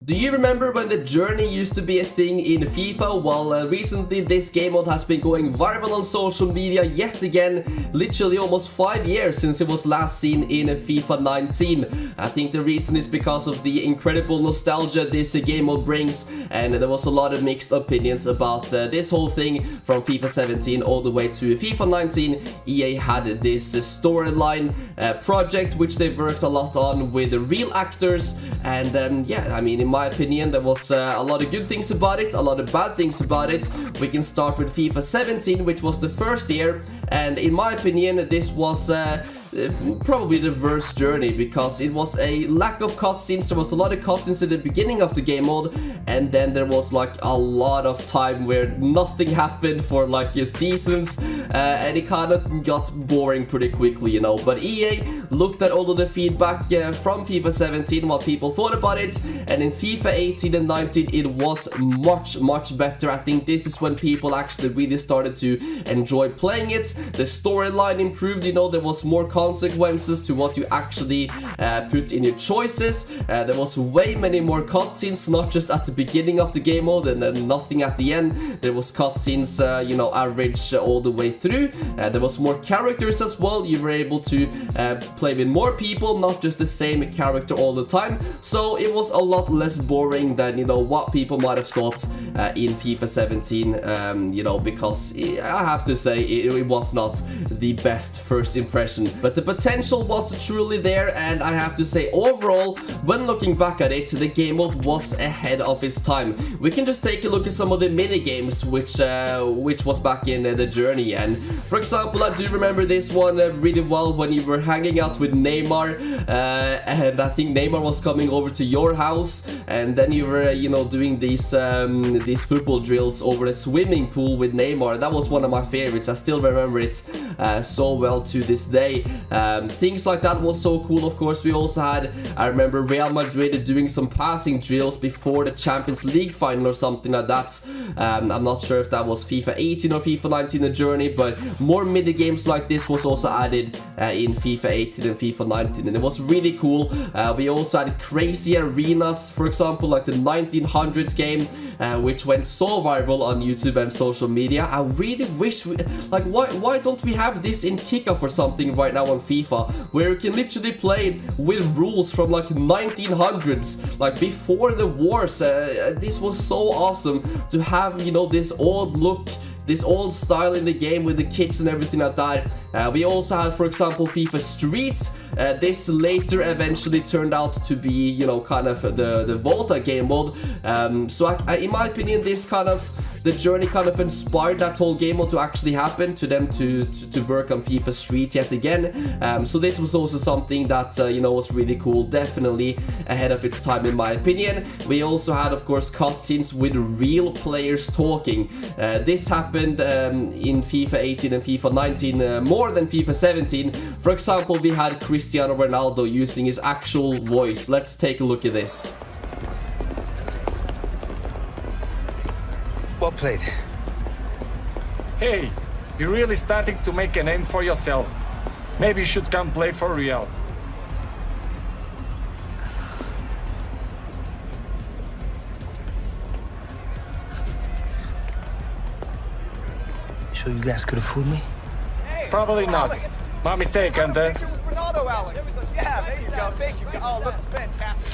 Do you remember when the journey used to be a thing in FIFA? Well, recently this game mode has been going viral on social media yet again, literally almost 5 years since it was last seen in FIFA 19. I think the reason is because of the incredible nostalgia this game mode brings, and there was a lot of mixed opinions about this whole thing from FIFA 17 all the way to FIFA 19. EA had this storyline project which they worked a lot on with the real actors, and yeah, I mean, in my opinion, there was a lot of good things about it, a lot of bad things about it. We can start with FIFA 17, which was the first year, and in my opinion, this was probably the worst journey because it was a lack of cutscenes. There was a lot of cutscenes at the beginning of the game mode, and then there was like a lot of time where nothing happened for like seasons, and it kind of got boring pretty quickly, you know. But EA looked at all of the feedback from FIFA 17, what people thought about it, and in FIFA 18 and 19 it was much better. I think this is when people actually really started to enjoy playing it. The storyline improved, you know, there was more consequences to what you actually put in your choices. There was way many more cutscenes, not just at the beginning of the game mode and then nothing at the end. There was cutscenes, you know, average all the way through. There was more characters as well. You were able to play with more people, not just the same character all the time. So it was a lot less boring than, you know, what people might have thought in FIFA 17, you know, because I have to say it was not the best first impression. But the potential was truly there, and I have to say overall, when looking back at it, the game mode was ahead of its time. We can just take a look at some of the mini games which was back in the journey, and for example, I do remember this one really well when you were hanging out with Neymar, and I think Neymar was coming over to your house, and then you were, you know, doing these football drills over a swimming pool with Neymar. That was one of my favorites. I still remember it so well to this day. Things like that was so cool. Of course, we also had, I remember Real Madrid doing some passing drills before the Champions League final or something like that. I'm not sure if that was FIFA 18 or FIFA 19 the journey, but more mini games like this was also added in FIFA 18 and FIFA 19, and it was really cool. We also had crazy arenas, for example, like the 1900s game, which went so viral on YouTube and social media. I really wish why don't we have this in Kickoff or something right now on FIFA, where you can literally play with rules from like 1900s, like before the wars. This was so awesome to have, you know, this old look, this old style in the game with the kits and everything like that. We also had, for example, FIFA Street. This later eventually turned out to be, you know, kind of the Volta game mode. So in my opinion, this kind of, the journey kind of inspired that whole game mode to actually happen, to them to work on FIFA Street yet again. So this was also something that, you know, was really cool, definitely ahead of its time in my opinion. We also had, of course, cutscenes with real players talking. This happened in FIFA 18 and FIFA 19 more than FIFA 17. For example, we had Cristiano Ronaldo using his actual voice. Let's take a look at this. Well played. Hey, you're really starting to make a name for yourself. Maybe you should come play for Real. Sure you guys could have fooled me? Probably not. My mistake, and Alex. Yeah, there you go. Thank you. Oh, looks fantastic.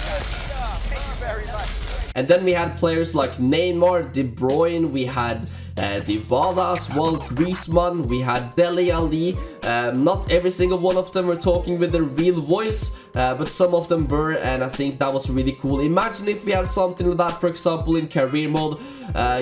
Thank you very much. And then we had players like Neymar, De Bruyne, we had Dybala as well, Griezmann, we had Dele Alli. Not every single one of them were talking with a real voice, but some of them were, and I think that was really cool. Imagine if we had something like that, for example, in career mode.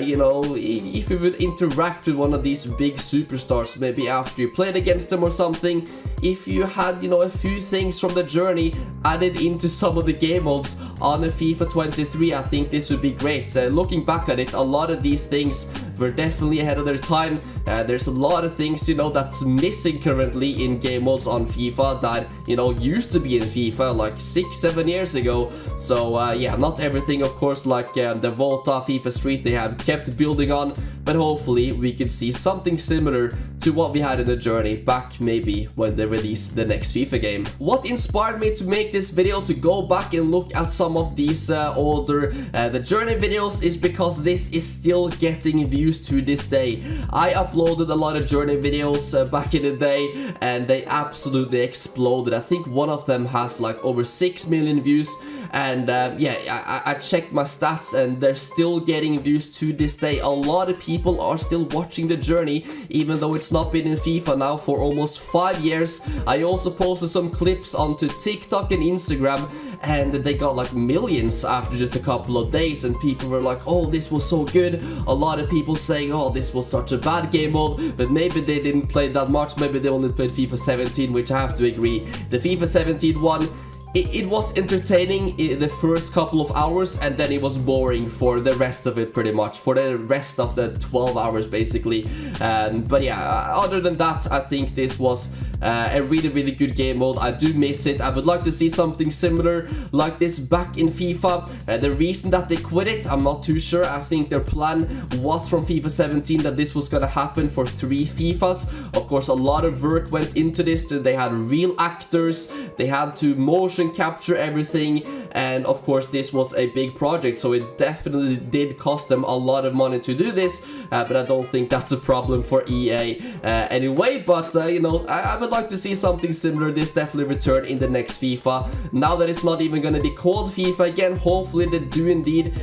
You know, if you would interact with one of these big superstars, maybe after you played against them or something. If you had, you know, a few things from the journey added into some of the game modes on a FIFA 23, I think this would be great. Looking back at it, a lot of these things were definitely definitely ahead of their time. There's a lot of things, you know, that's missing currently in game modes on FIFA that, you know, used to be in FIFA like 6-7 years ago. So yeah, not everything, of course, like the Volta, FIFA Street, they have kept building on, but hopefully we can see something similar to what we had in the Journey back maybe when they release the next FIFA game. What inspired me to make this video, to go back and look at some of these older the Journey videos, is because this is still getting views to this day. I uploaded a lot of Journey videos back in the day, and they absolutely exploded. I think one of them has like over 6 million views, and yeah, I checked my stats and they're still getting views to this day. A lot of people are still watching the Journey, even though it's not been in FIFA now for almost 5 years. I also posted some clips onto TikTok and Instagram, and they got like millions after just a couple of days, and people were like, oh, this was so good. A lot of people saying, oh, this was such a bad game mode, but maybe they didn't play that much, maybe they only played FIFA 17, which I have to agree. The FIFA 17 one, it was entertaining in the first couple of hours, and then it was boring for the rest of it, pretty much, for the rest of the 12 hours basically. But yeah, other than that, I think this was a really good game mode. I do miss it. I would like to see something similar like this back in FIFA. The reason that they quit it, I'm not too sure. I think their plan was from FIFA 17 that this was gonna happen for 3 FIFAs. Of course, a lot of work went into this. They had real actors, they had to motion capture everything, and of course this was a big project, so it definitely did cost them a lot of money to do this, but I don't think that's a problem for EA anyway. But you know, I would like to see something similar. This definitely return in the next FIFA. Now that it's not even going to be called FIFA again, hopefully they do indeed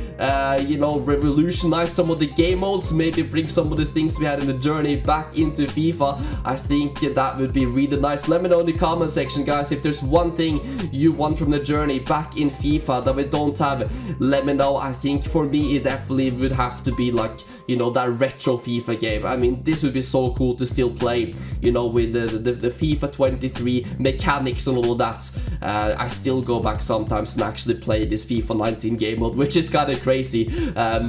you know, revolutionize some of the game modes, maybe bring some of the things we had in the Journey back into FIFA. I think that would be really nice. Let me know in the comment section, guys, if there's one thing you want from the Journey back in FIFA that we don't have. Let me know. I think for me it definitely would have to be like, you know, that retro FIFA game. I mean, this would be so cool to still play, you know, with the FIFA 23 mechanics and all of that. I still go back sometimes and actually play this FIFA 19 game mode, which is kind of crazy.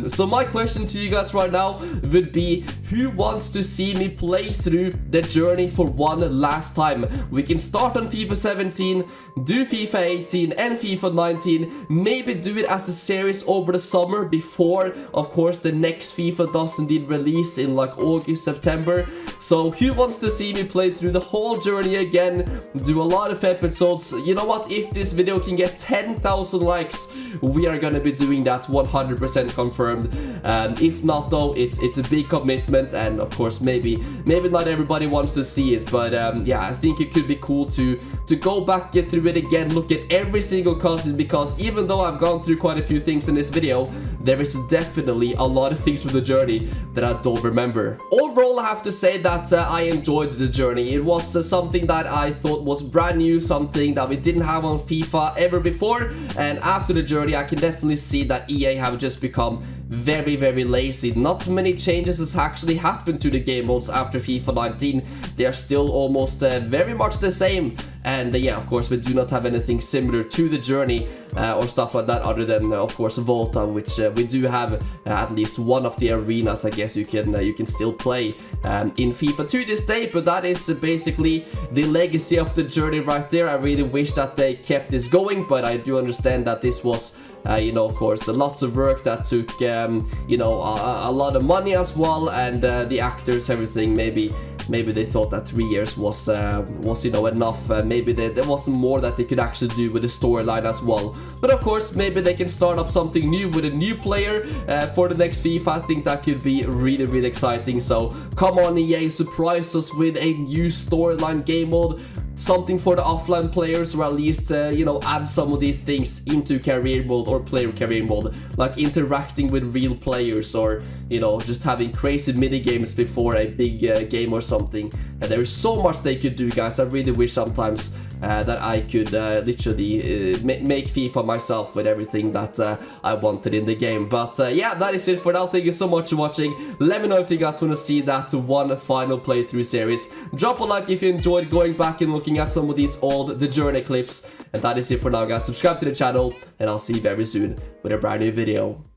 So my question to you guys right now would be, who wants to see me play through the Journey for one last time? We can start on FIFA 17, do FIFA 18 and FIFA 19, maybe do it as a series over the summer before, of course, the next FIFA does indeed release in like August, September. So who wants to see me play through the whole Journey again, do a lot of episodes? You know what, if this video can get 10,000 likes, we are gonna be doing that, 100% confirmed. If not though, it's a big commitment, and of course maybe not everybody wants to see it, but yeah, I think it could be cool to go back, get through it again, look at every single cousin, because even though I've gone through quite a few things in this video, there is definitely a lot of things from the Journey that I don't remember. Overall, I have to say that I enjoyed the Journey. It was something that I thought was brand new, something that we didn't have on FIFA ever before, and after the Journey I can definitely see that EA have just become very lazy. Not many changes has actually happened to the game modes after FIFA 19. They are still almost very much the same, and yeah, of course we do not have anything similar to the Journey or stuff like that, other than of course Volta, which we do have at least one of the arenas, I guess you can still play in FIFA to this day. But that is basically the legacy of the Journey right there. I really wish that they kept this going, but I do understand that this was you know, of course, lots of work that took you know, a lot of money as well, and the actors, everything. Maybe they thought that 3 years was you know, enough. Maybe there wasn't more that they could actually do with the storyline as well. But of course, maybe they can start up something new with a new player for the next FIFA. I think that could be really exciting. So come on, EA, surprise us with a new storyline game mode, something for the offline players, or at least you know, add some of these things into career mode or player career mode, like interacting with real players, or you know, just having crazy mini games before a big game or something. And there is so much they could do, guys. I really wish sometimes that I could literally make FIFA myself with everything that I wanted in the game. But yeah, that is it for now. Thank you so much for watching. Let me know if you guys want to see that one final playthrough series. Drop a like if you enjoyed going back and looking at some of these old The Journey clips. And that is it for now, guys. Subscribe to the channel, and I'll see you very soon with a brand new video.